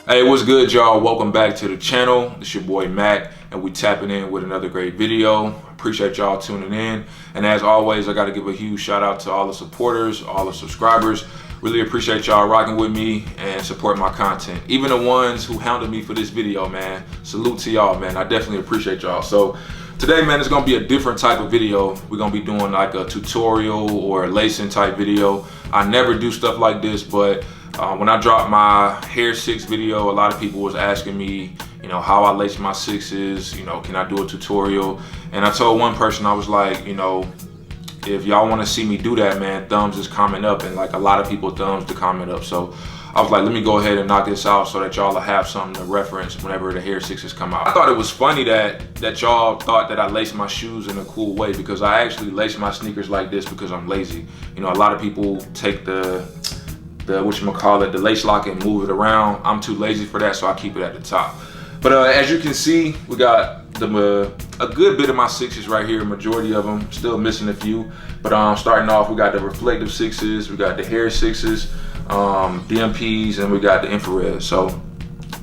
Hey, what's good, y'all? Welcome back to the channel. It's your boy Mac, and we tapping in with another great video. Appreciate y'all tuning in. And as always, I got to give a huge shout out to all the supporters, all the subscribers. Really appreciate y'all rocking with me and supporting my content. Even the ones who hounded me for this video, man. Salute to y'all, man. I definitely appreciate y'all. So today, man, it's gonna be a different type of video. We're gonna be doing like a tutorial or a lacing type video. I never do stuff like this, but when I dropped my hair six video, a lot of people was asking me, how I lace my sixes, can I do a tutorial? And I told one person, I was like, if y'all want to see me do that, man, thumbs is comment up, and like a lot of people thumbs to comment up. So I was like, let me go ahead and knock this out so that y'all will have something to reference whenever the hair sixes come out. I thought it was funny that y'all thought that I laced my shoes in a cool way, because I actually lace my sneakers like this because I'm lazy. A lot of people take the lace lock and move it around. I'm too lazy for that, so I keep it at the top. But as you can see, we got a good bit of my sixes right here, majority of them, still missing a few. But starting off, we got the reflective sixes, we got the hair sixes, DMPs, and we got the infrared. So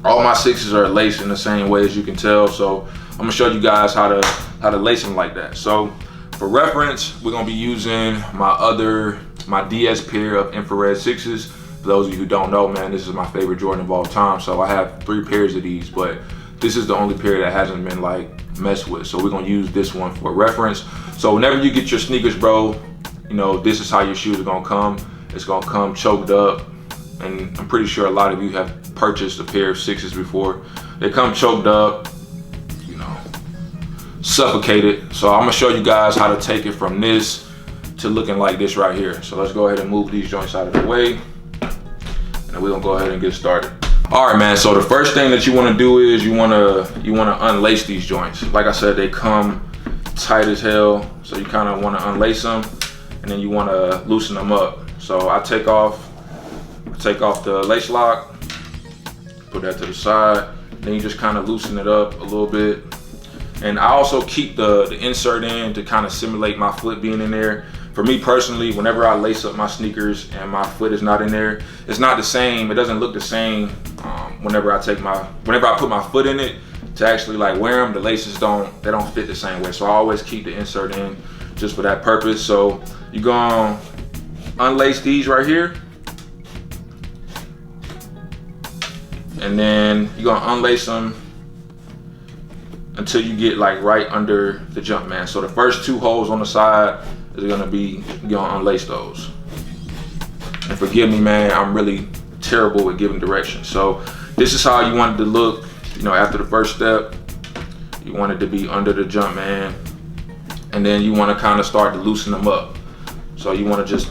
all my sixes are laced in the same way, as you can tell. So I'm gonna show you guys how to lace them like that. So for reference, we're gonna be using my DS pair of infrared sixes. For those of you who don't know, man, this is my favorite Jordan of all time. So I have 3 pairs of these, but this is the only pair that hasn't been like messed with. So we're gonna use this one for reference. So whenever you get your sneakers, bro, this is how your shoes are gonna come. It's gonna come choked up. And I'm pretty sure a lot of you have purchased a pair of sixes before. They come choked up, suffocated. So I'm gonna show you guys how to take it from this to looking like this right here. So let's go ahead and move these joints out of the way, and we're gonna go ahead and get started. All right, man, so the first thing that you wanna do is you wanna unlace these joints. Like I said, they come tight as hell, so you kinda wanna unlace them, and then you wanna loosen them up. So I take off the lace lock, put that to the side, then you just kinda loosen it up a little bit. And I also keep the insert in to kind of simulate my foot being in there. For me personally, whenever I lace up my sneakers and my foot is not in there, it's not the same. It doesn't look the same whenever I put my foot in it to actually like wear them. The laces don't fit the same way. So I always keep the insert in just for that purpose. So you're gonna unlace these right here, and then you're gonna unlace them until you get like right under the jump, man. So the first 2 holes on the side is you're gonna unlace those. And forgive me, man, I'm really terrible with giving directions. So this is how you want it to look, after the first step. You want it to be under the jump, man. And then you wanna kinda start to loosen them up. So you wanna just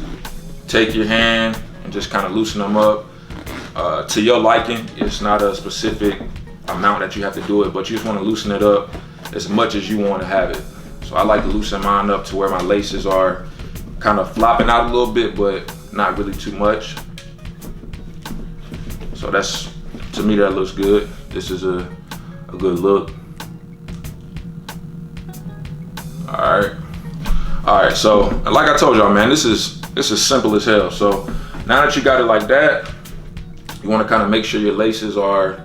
take your hand and just kinda loosen them up to your liking. It's not a specific amount that you have to do it, but you just want to loosen it up as much as you want to have it. So I like to loosen mine up to where my laces are kind of flopping out a little bit, but not really too much. So to me, that looks good. This is a good look. All right. So like I told y'all, man, this is simple as hell. So now that you got it like that, you want to kind of make sure your laces are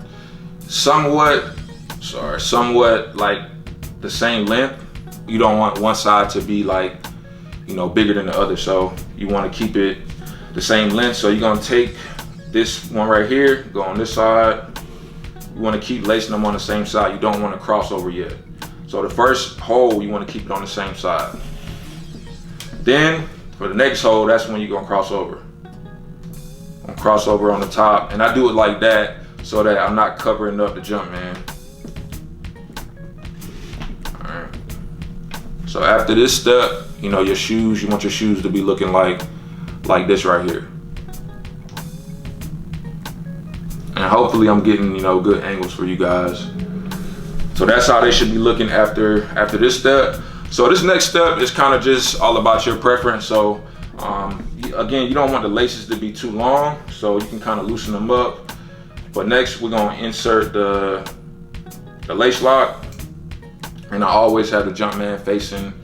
somewhat like the same length. You don't want one side to be like, bigger than the other. So you want to keep it the same length. So you're going to take this one right here, go on this side. You want to keep lacing them on the same side. You don't want to cross over yet. So the first hole, you want to keep it on the same side. Then for the next hole, that's when you're going to cross over. Cross over on the top, and I do it like that so that I'm not covering up the jump, man. All right. So after this step, you want your shoes to be looking like this right here. And hopefully I'm getting, good angles for you guys. So that's how they should be looking after this step. So this next step is kind of just all about your preference. So again, you don't want the laces to be too long, so you can kind of loosen them up. But next, we're gonna insert the lace lock, and I always have the Jumpman facing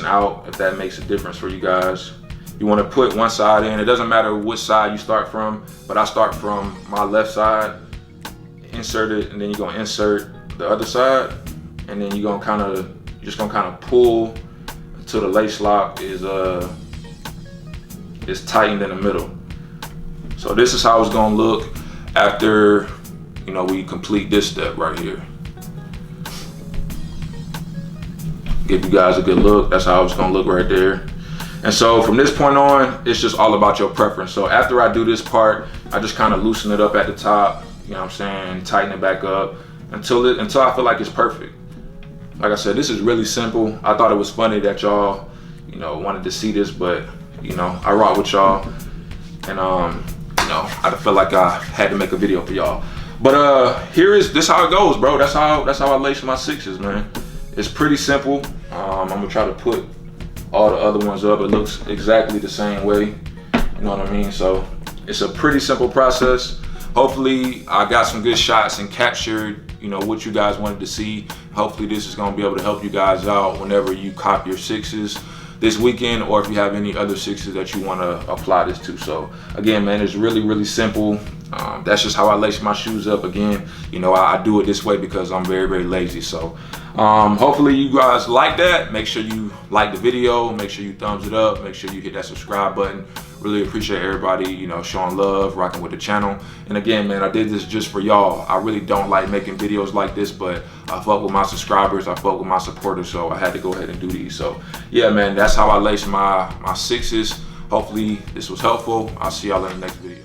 out, if that makes a difference for you guys. You want to put one side in. It doesn't matter which side you start from, but I start from my left side, insert it, and then you're gonna insert the other side, and then you're just gonna kind of pull until the lace lock is tightened in the middle. So this is how it's gonna look after, you know, we complete this step right here. Give you guys a good look. That's how it's gonna look right there. And so from this point on, it's just all about your preference. So after I do this part, I just kind of loosen it up at the top, you know what I'm saying, tighten it back up until I feel like it's perfect. Like I said, this is really simple. I thought it was funny that y'all, you know, wanted to see this, but you know, I rock with y'all, and you know, I felt like I had to make a video for y'all. But this how it goes, bro. That's how I lace my 6s, man. It's pretty simple. I'm gonna try to put all the other ones up. It looks exactly the same way, you know what I mean? So it's a pretty simple process. Hopefully I got some good shots and captured, you know, what you guys wanted to see. Hopefully this is gonna be able to help you guys out whenever you cop your 6s this weekend, or if you have any other 6s that you want to apply this to. So again, man, it's really simple. That's just how I lace my shoes up. Again, you know, I do it this way because I'm very lazy. So hopefully you guys like that. Make sure you like the video, make sure you thumbs it up, make sure you hit that subscribe button. Really appreciate everybody, you know, showing love, rocking with the channel. And again, man, I did this just for y'all. I really don't like making videos like this, but I fuck with my subscribers, I fuck with my supporters, so I had to go ahead and do these. So yeah, man, that's how I lace my 6s. Hopefully this was helpful. I'll see y'all in the next video.